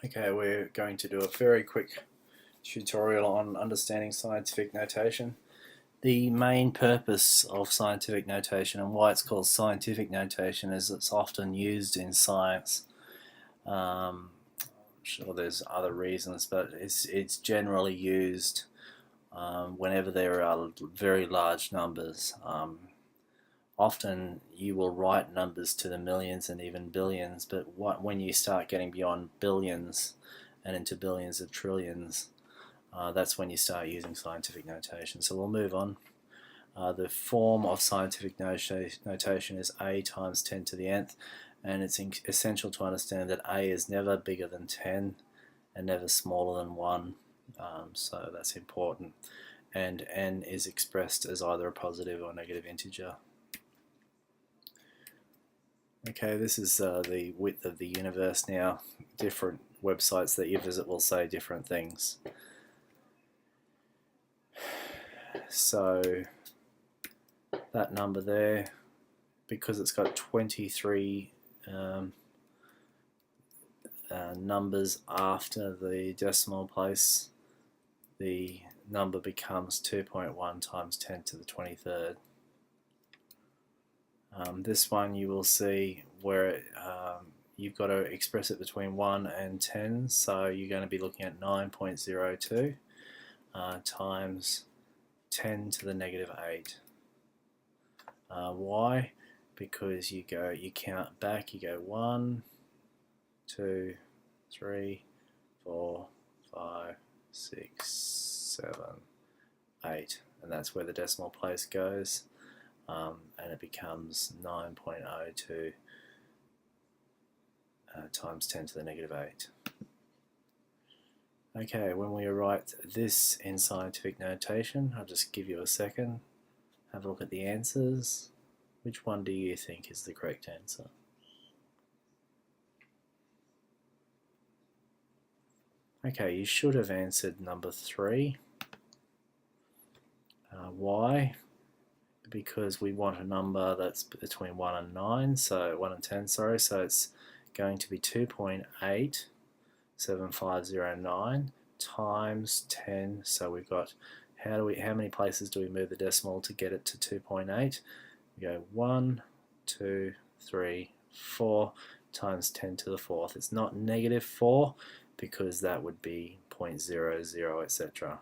Okay, we're going to do a very quick tutorial on understanding scientific notation. The main purpose of scientific notation and why it's called scientific notation is it's often used in science. I'm sure there's other reasons, but it's generally used whenever there are very large numbers. Often you will write numbers to the millions and even billions, but when you start getting beyond billions and into billions of trillions, that's when you start using scientific notation. So we'll move on. The form of scientific notation is a times 10 to the nth, and it's essential to understand that a is never bigger than 10 and never smaller than 1, so that's important. And n is expressed as either a positive or negative integer. Okay, this is the width of the universe now. Different websites that you visit will say different things. So that number there, because it's got 23 numbers after the decimal place, the number becomes 2.1 times 10 to the 23rd. This one you will see where you've got to express it between 1 and 10, so you're going to be looking at 9.02 times 10 to the negative 8. Why? Because you count back, you go 1, 2, 3, 4, 5, 6, 7, 8, and that's where the decimal place goes, and it becomes 9.02 times 10 to the negative 8. Okay, when we write this in scientific notation, I'll just give you a second, have a look at the answers. Which one do you think is the correct answer? Okay, you should have answered number 3. Why? Because we want a number that's between 1 and 9, so 1 and 10, sorry, so it's going to be 2.87509 times 10. So we've got, how many places do we move the decimal to get it to 2.8? We go 1, 2, 3, 4 times 10 to the 4th. It's not negative 4 because that would be 0.00, etc.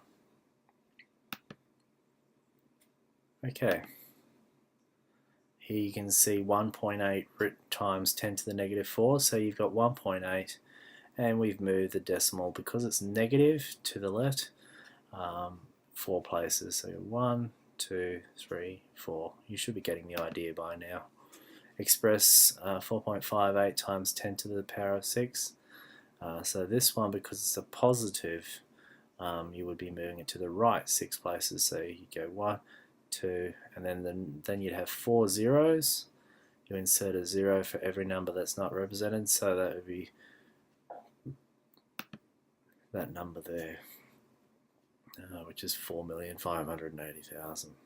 Okay. Here you can see 1.8 times 10 to the negative 4, so you've got 1.8, and we've moved the decimal, because it's negative, to the left 4 places. So 1, 2, 3, 4. You should be getting the idea by now. Express 4.58 times 10 to the power of 6. So this one, because it's a positive, you would be moving it to the right 6 places. So you go 1, 2, and then you'd have 4 zeros. You insert a 0 for every number that's not represented, so that would be that number there, which is 4,580,000.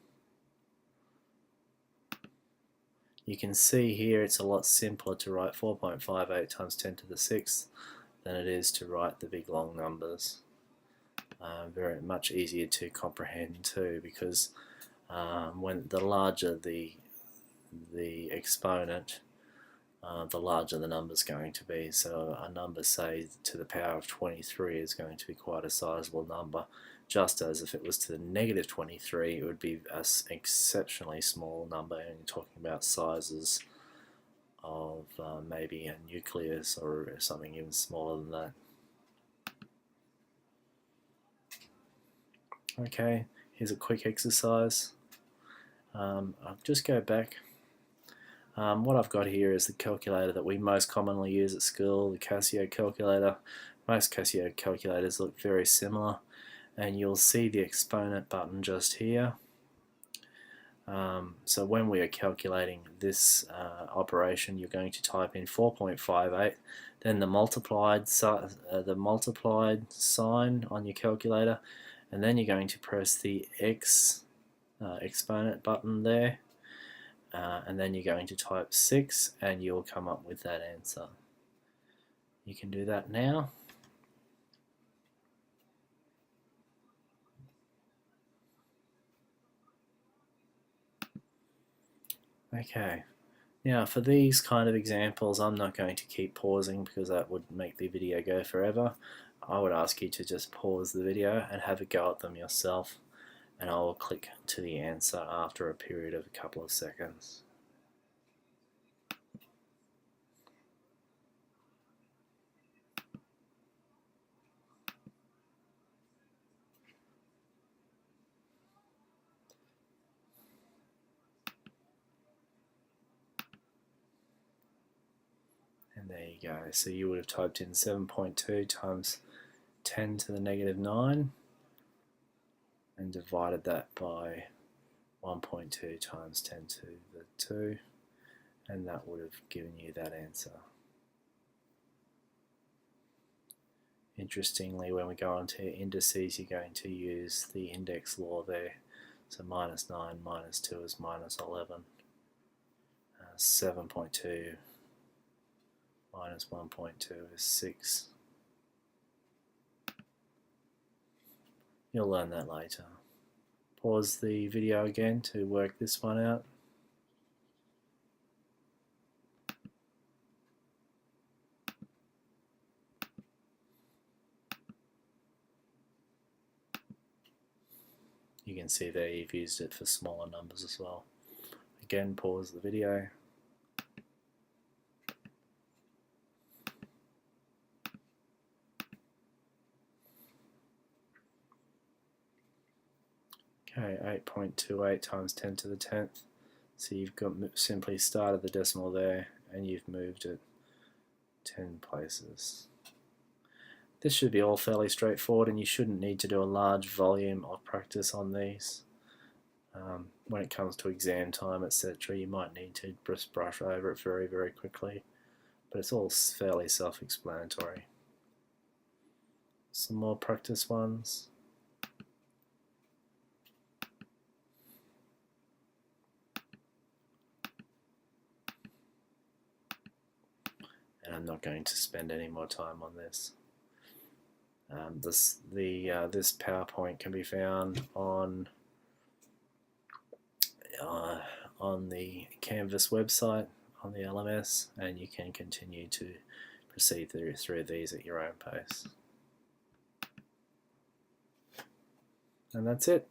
You can see here it's a lot simpler to write 4.58 times 10 to the 6th than it is to write the big long numbers. Very much easier to comprehend too, because when the larger the exponent, the larger the number is going to be. So a number, say, to the power of 23 is going to be quite a sizable number, just as if it was to the negative 23 it would be an exceptionally small number, and you're talking about sizes of maybe a nucleus or something even smaller than that. Okay, here's a quick exercise. I'll just go back. What I've got here is the calculator that we most commonly use at school, the Casio calculator. Most Casio calculators look very similar, and you'll see the exponent button just here. So when we are calculating this operation, you're going to type in 4.58, then the multiplied sign on your calculator, and then you're going to press the X exponent button there, and then you're going to type 6, and you'll come up with that answer. You can do that now. Okay, now for these kind of examples, I'm not going to keep pausing because that would make the video go forever. I would ask you to just pause the video and have a go at them yourself, and I will click to the answer after a period of a couple of seconds. And there you go. So you would have typed in 7.2 times 10 to the negative 9 and divided that by 1.2 times 10 to the 2, and that would have given you that answer. Interestingly, when we go on to indices, you're going to use the index law there. So minus 9 minus 2 is minus 11. 7.2 minus 1.2 is 6. You'll learn that later. Pause the video again to work this one out. You can see there you've used it for smaller numbers as well. Again, pause the video. Okay, 8.28 times 10 to the 10th. So you've got simply started the decimal there and you've moved it 10 places. This should be all fairly straightforward, and you shouldn't need to do a large volume of practice on these. When it comes to exam time, etc., you might need to just brush over it very, very quickly, but it's all fairly self-explanatory. Some more practice ones. And I'm not going to spend any more time on this. This PowerPoint can be found on the Canvas website on the LMS, and you can continue to proceed through these at your own pace. And that's it.